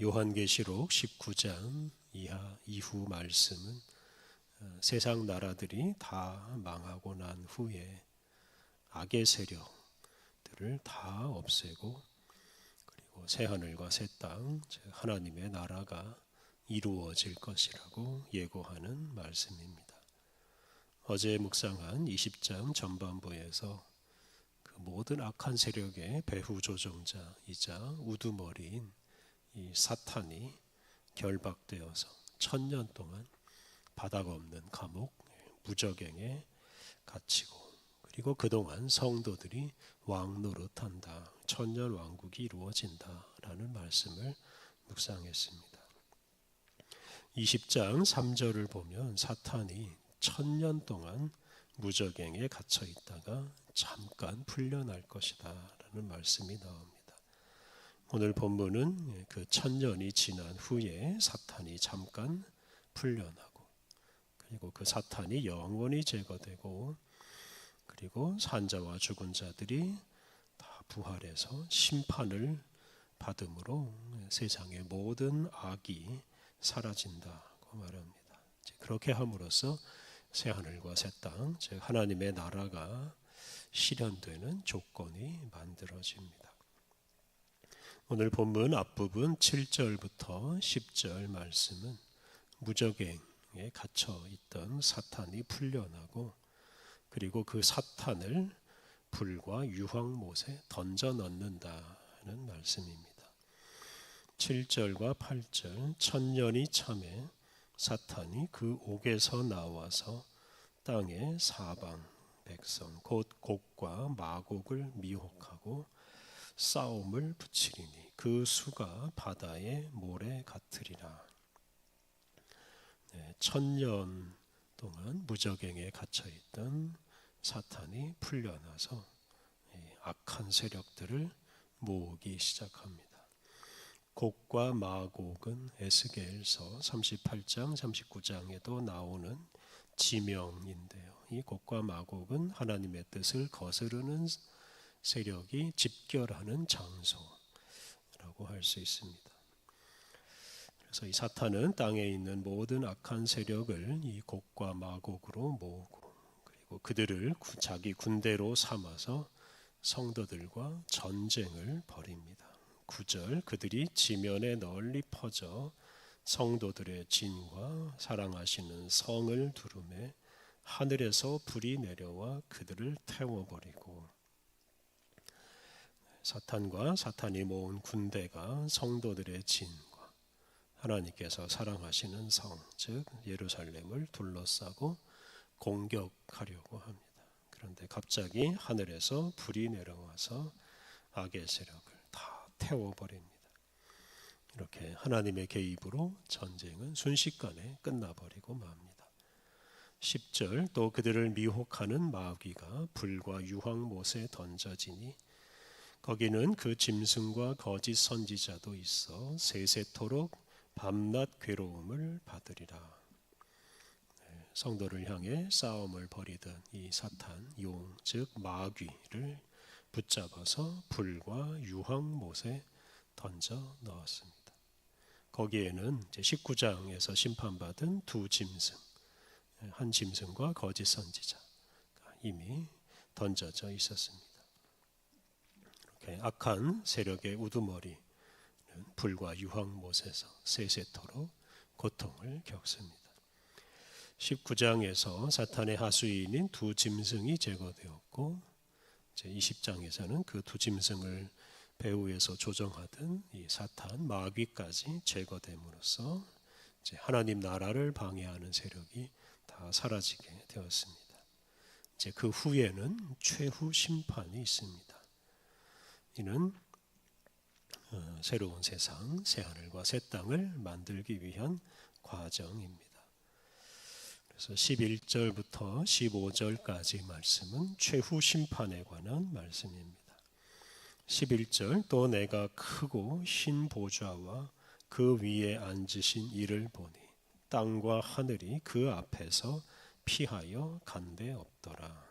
요한계시록 19장 이후 말씀은 세상 나라들이 다 망하고 난 후에 악의 세력들을 다 없애고 그리고 새하늘과 새 땅, 하나님의 나라가 이루어질 것이라고 예고하는 말씀입니다. 어제 묵상한 20장 전반부에서 그 모든 악한 세력의 배후 조종자이자 우두머리인 이 사탄이 결박되어서 1000년 동안 바닥 없는 감옥 무저갱에 갇히고 그리고 그동안 성도들이 왕노릇한다. 1000년 왕국이 이루어진다라는 말씀을 묵상했습니다. 20장 3절을 보면 사탄이 1000년 동안 무저갱에 갇혀 있다가 잠깐 풀려날 것이다 라는 말씀이 나옵니다. 오늘 본문은 그 1000년이 지난 후에 사탄이 잠깐 풀려나고 그리고 그 사탄이 영원히 제거되고 그리고 산자와 죽은 자들이 다 부활해서 심판을 받음으로 세상의 모든 악이 사라진다고 말합니다. 그렇게 함으로써 새하늘과 새 땅, 즉 하나님의 나라가 실현되는 조건이 만들어집니다. 오늘 본문 앞부분 7절부터 10절 말씀은 무저갱에 갇혀 있던 사탄이 풀려나고 그리고 그 사탄을 불과 유황못에 던져 넣는다는 말씀입니다. 7절과 8절 1000년이 참에 사탄이 그 옥에서 나와서 땅의 사방 백성 곧 곡과 마곡을 미혹하고 싸움을 붙이리니 그 수가 바다의 모래 같으리라. 1000년 동안 무저갱에 갇혀있던 사탄이 풀려나서 악한 세력들을 모으기 시작합니다. 곡과 마곡은 에스겔서 38장 39장에도 나오는 지명인데요. 이 곡과 마곡은 하나님의 뜻을 거스르는 세력이 집결하는 장소라고 할 수 있습니다. 그래서 이 사탄은 땅에 있는 모든 악한 세력을 이 곡과 마곡으로 모으고 그리고 그들을 자기 군대로 삼아서 성도들과 전쟁을 벌입니다. 9절 그들이 지면에 널리 퍼져 성도들의 진과 사랑하시는 성을 두르매 하늘에서 불이 내려와 그들을 태워버리고 사탄과 사탄이 모은 군대가 성도들의 진과 하나님께서 사랑하시는 성, 즉 예루살렘을 둘러싸고 공격하려고 합니다. 그런데 갑자기 하늘에서 불이 내려와서 악의 세력을 다 태워버립니다. 이렇게 하나님의 개입으로 전쟁은 순식간에 끝나버리고 맙니다. 10절 또 그들을 미혹하는 마귀가 불과 유황못에 던져지니 거기는 그 짐승과 거짓 선지자도 있어 세세토록 밤낮 괴로움을 받으리라. 성도를 향해 싸움을 벌이던 이 사탄, 용, 즉 마귀를 붙잡아서 불과 유황못에 던져 넣었습니다. 거기에는 이제 19장에서 심판받은 두 짐승, 한 짐승과 거짓 선지자가 이미 던져져 있었습니다. 이렇게 악한 세력의 우두머리는 불과 유황못에서 세세토록 고통을 겪습니다. 19장에서 사탄의 하수인인 두 짐승이 제거되었고 이제 20장에서는 그 두 짐승을 배후에서 조정하던 이 사탄 마귀까지 제거됨으로써 이제 하나님 나라를 방해하는 세력이 다 사라지게 되었습니다. 이제 그 후에는 최후 심판이 있습니다. 이는 새로운 세상, 새 하늘과 새 땅을 만들기 위한 과정입니다. 그래서 11절부터 15절까지 말씀은 최후 심판에 관한 말씀입니다. 11절 또 내가 크고 흰 보좌와 그 위에 앉으신 이를 보니 땅과 하늘이 그 앞에서 피하여 간데 없더라.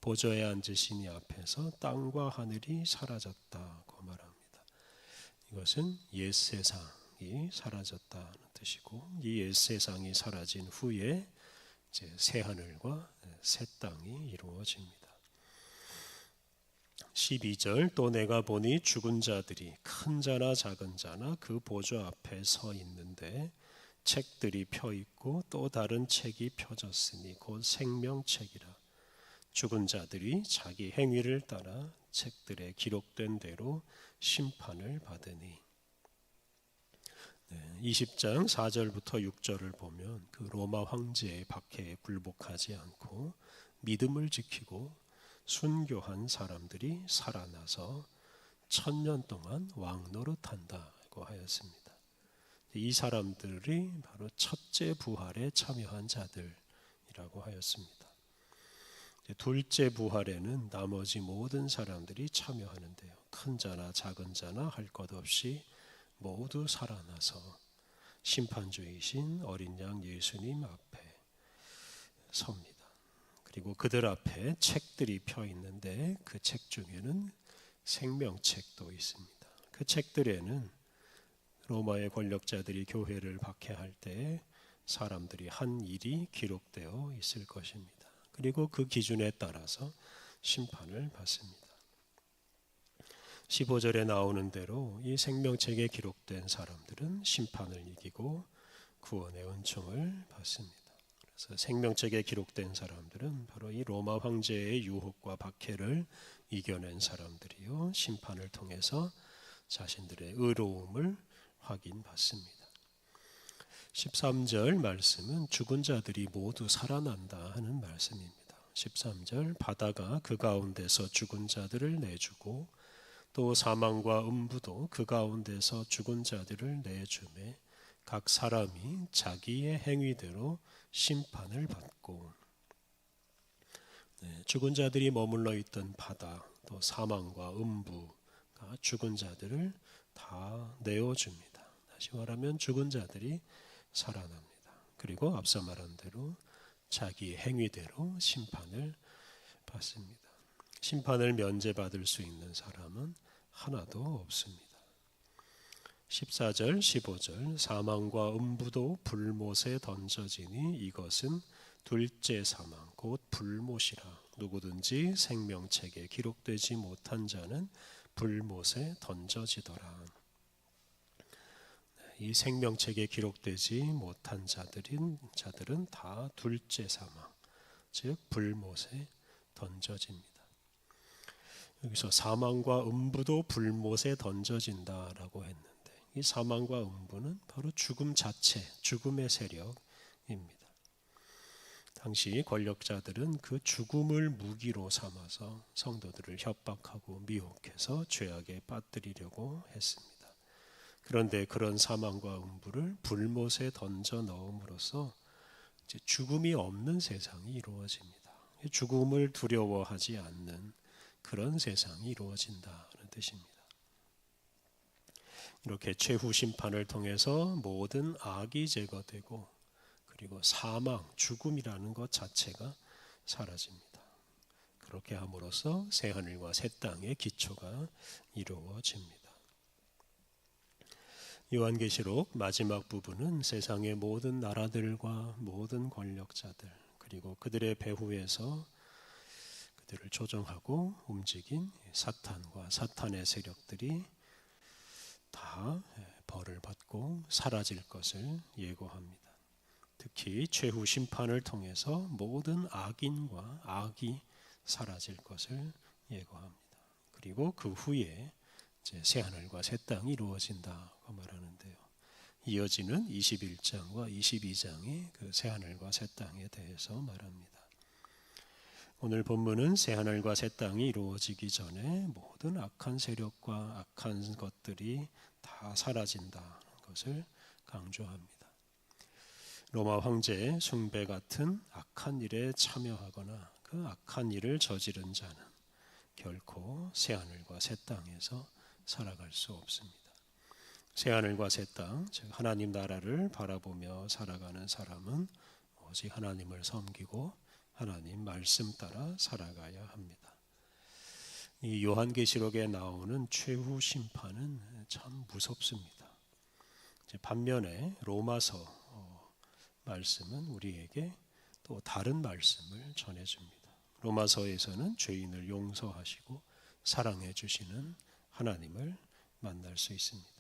보좌에 앉으신 이 앞에서 땅과 하늘이 사라졌다고 말합니다. 이것은 옛세상이 사라졌다는 뜻이고, 이 옛세상이 사라진 후에 이제 새 하늘과 새 땅이 이루어집니다. 12절, 또 내가 보니 죽은 자들이 큰 자나 작은 자나 그 보좌 앞에 서 있는데 책들이 펴 있고 또 다른 책이 펴졌으니 곧 생명책이라. 죽은 자들이 자기 행위를 따라 책들에 기록된 대로 심판을 받으니. 20장 4절부터 6절을 보면 그 로마 황제의 박해에 굴복하지 않고 믿음을 지키고 순교한 사람들이 살아나서 1000년 동안 왕노릇한다고 하였습니다. 이 사람들이 바로 첫째 부활에 참여한 자들이라고 하였습니다. 둘째 부활에는 나머지 모든 사람들이 참여하는데요. 큰 자나 작은 자나 할 것 없이 모두 살아나서 심판주이신 어린 양 예수님 앞에 섭니다. 그리고 그들 앞에 책들이 펴 있는데 그 책 중에는 생명책도 있습니다. 그 책들에는 로마의 권력자들이 교회를 박해할 때 사람들이 한 일이 기록되어 있을 것입니다. 그리고 그 기준에 따라서 심판을 받습니다. 15절에 나오는 대로 이 생명책에 기록된 사람들은 심판을 이기고 구원의 은총을 받습니다. 그래서 생명책에 기록된 사람들은 바로 이 로마 황제의 유혹과 박해를 이겨낸 사람들이요, 심판을 통해서 자신들의 의로움을 확인받습니다. 13절 말씀은 죽은 자들이 모두 살아난다 하는 말씀입니다. 13절, 바다가 그 가운데서 죽은 자들을 내주고 또 사망과 음부도 그 가운데서 죽은 자들을 내주매 각 사람이 자기의 행위대로 심판을 받고. 죽은 자들이 머물러 있던 바다, 또 사망과 음부가 죽은 자들을 다 내어줍니다. 다시 말하면 죽은 자들이 살아납니다. 그리고 앞서 말한 대로 자기 행위대로 심판을 받습니다. 심판을 면제받을 수 있는 사람은 하나도 없습니다. 14절, 15절, 사망과 음부도 불못에 던져지니 이것은 둘째 사망, 곧 불못이라. 누구든지 생명책에 기록되지 못한 자는 불못에 던져지더라. 이 생명책에 기록되지 못한 자들은 다 둘째 사망, 즉 불못에 던져집니다. 여기서 사망과 음부도 불못에 던져진다라고 했는데 이 사망과 음부는 바로 죽음 자체, 죽음의 세력입니다. 당시 권력자들은 그 죽음을 무기로 삼아서 성도들을 협박하고 미혹해서 죄악에 빠뜨리려고 했습니다. 그런데 그런 사망과 음부를 불못에 던져 넣음으로써 이제 죽음이 없는 세상이 이루어집니다. 죽음을 두려워하지 않는 그런 세상이 이루어진다는 뜻입니다. 이렇게 최후 심판을 통해서 모든 악이 제거되고 그리고 사망, 죽음이라는 것 자체가 사라집니다. 그렇게 함으로써 새 하늘과 새 땅의 기초가 이루어집니다. 요한계시록 마지막 부분은 세상의 모든 나라들과 모든 권력자들 그리고 그들의 배후에서 그들을 조종하고 움직인 사탄과 사탄의 세력들이 다 벌을 받고 사라질 것을 예고합니다. 특히 최후 심판을 통해서 모든 악인과 악이 사라질 것을 예고합니다. 그리고 그 후에 이제 새 하늘과 새 땅이 이루어진다고 말하는데요. 이어지는 21장과 22장이 그 새 하늘과 새 땅에 대해서 말합니다. 오늘 본문은 새 하늘과 새 땅이 이루어지기 전에 모든 악한 세력과 악한 것들이 다 사라진다는 것을 강조합니다. 로마 황제의 숭배 같은 악한 일에 참여하거나 그 악한 일을 저지른 자는 결코 새 하늘과 새 땅에서 살아갈 수 없습니다. 새 하늘과 새 땅, 즉 하나님 나라를 바라보며 살아가는 사람은 오직 하나님을 섬기고 하나님 말씀 따라 살아가야 합니다. 이 요한계시록에 나오는 최후 심판은 참 무섭습니다. 반면에 로마서 말씀은 우리에게 또 다른 말씀을 전해줍니다. 로마서에서는 죄인을 용서하시고 사랑해 주시는 하나님을 만날 수 있습니다.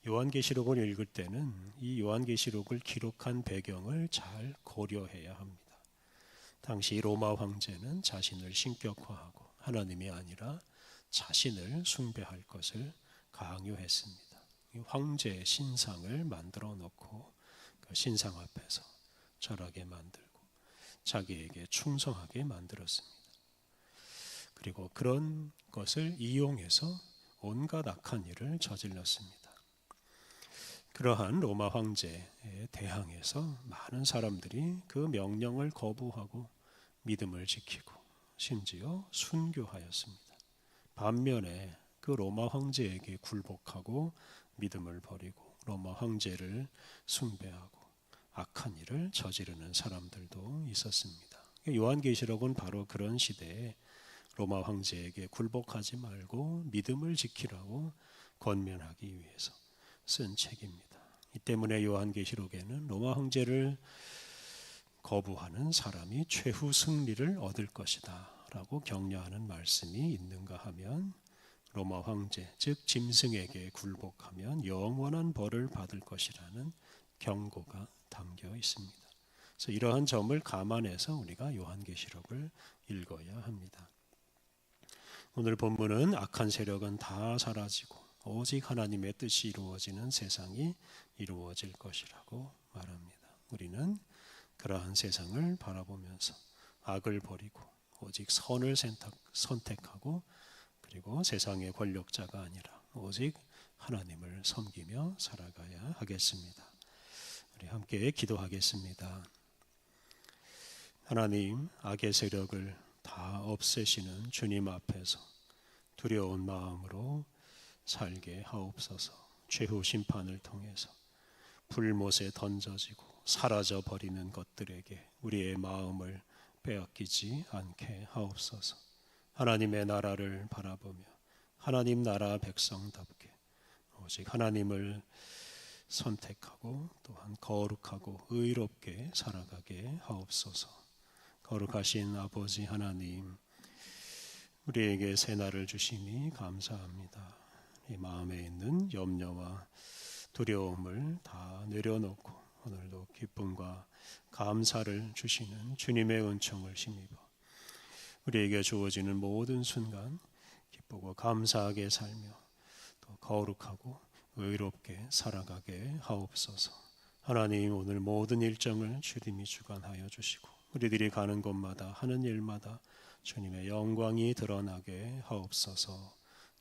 요한계시록을 읽을 때는 이 요한계시록을 기록한 배경을 잘 고려해야 합니다. 당시 로마 황제는 자신을 신격화하고 하나님이 아니라 자신을 숭배할 것을 강요했습니다. 황제의 신상을 만들어 놓고 그 신상 앞에서 절하게 만들고 자기에게 충성하게 만들었습니다. 그리고 그런 것을 이용해서 온갖 악한 일을 저질렀습니다. 그러한 로마 황제에 대항해서 많은 사람들이 그 명령을 거부하고 믿음을 지키고 심지어 순교하였습니다. 반면에 그 로마 황제에게 굴복하고 믿음을 버리고 로마 황제를 숭배하고 악한 일을 저지르는 사람들도 있었습니다. 요한계시록은 바로 그런 시대에 로마 황제에게 굴복하지 말고 믿음을 지키라고 권면하기 위해서 쓴 책입니다. 이 때문에 요한계시록에는 로마 황제를 거부하는 사람이 최후 승리를 얻을 것이다 라고 격려하는 말씀이 있는가 하면 로마 황제, 즉 짐승에게 굴복하면 영원한 벌을 받을 것이라는 경고가 담겨 있습니다. 그래서 이러한 점을 감안해서 우리가 요한계시록을 읽어야 합니다. 오늘 본문은 악한 세력은 다 사라지고 오직 하나님의 뜻이 이루어지는 세상이 이루어질 것이라고 말합니다. 우리는 그러한 세상을 바라보면서 악을 버리고 오직 선을 선택하고 그리고 세상의 권력자가 아니라 오직 하나님을 섬기며 살아가야 하겠습니다. 우리 함께 기도하겠습니다. 하나님, 악의 세력을 다 없애시는 주님 앞에서 두려운 마음으로 살게 하옵소서. 최후 심판을 통해서 불못에 던져지고 사라져 버리는 것들에게 우리의 마음을 빼앗기지 않게 하옵소서. 하나님의 나라를 바라보며 하나님 나라 백성답게 오직 하나님을 선택하고 또한 거룩하고 의롭게 살아가게 하옵소서. 거룩하신 아버지 하나님, 우리에게 새날을 주시니 감사합니다. 이 마음에 있는 염려와 두려움을 다 내려놓고 오늘도 기쁨과 감사를 주시는 주님의 은총을 힘입어 우리에게 주어지는 모든 순간 기쁘고 감사하게 살며 또 거룩하고 의롭게 살아가게 하옵소서. 하나님, 오늘 모든 일정을 주님이 주관하여 주시고 우리들이 가는 곳마다 하는 일마다 주님의 영광이 드러나게 하옵소서.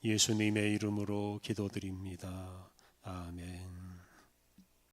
예수님의 이름으로 기도드립니다. 아멘.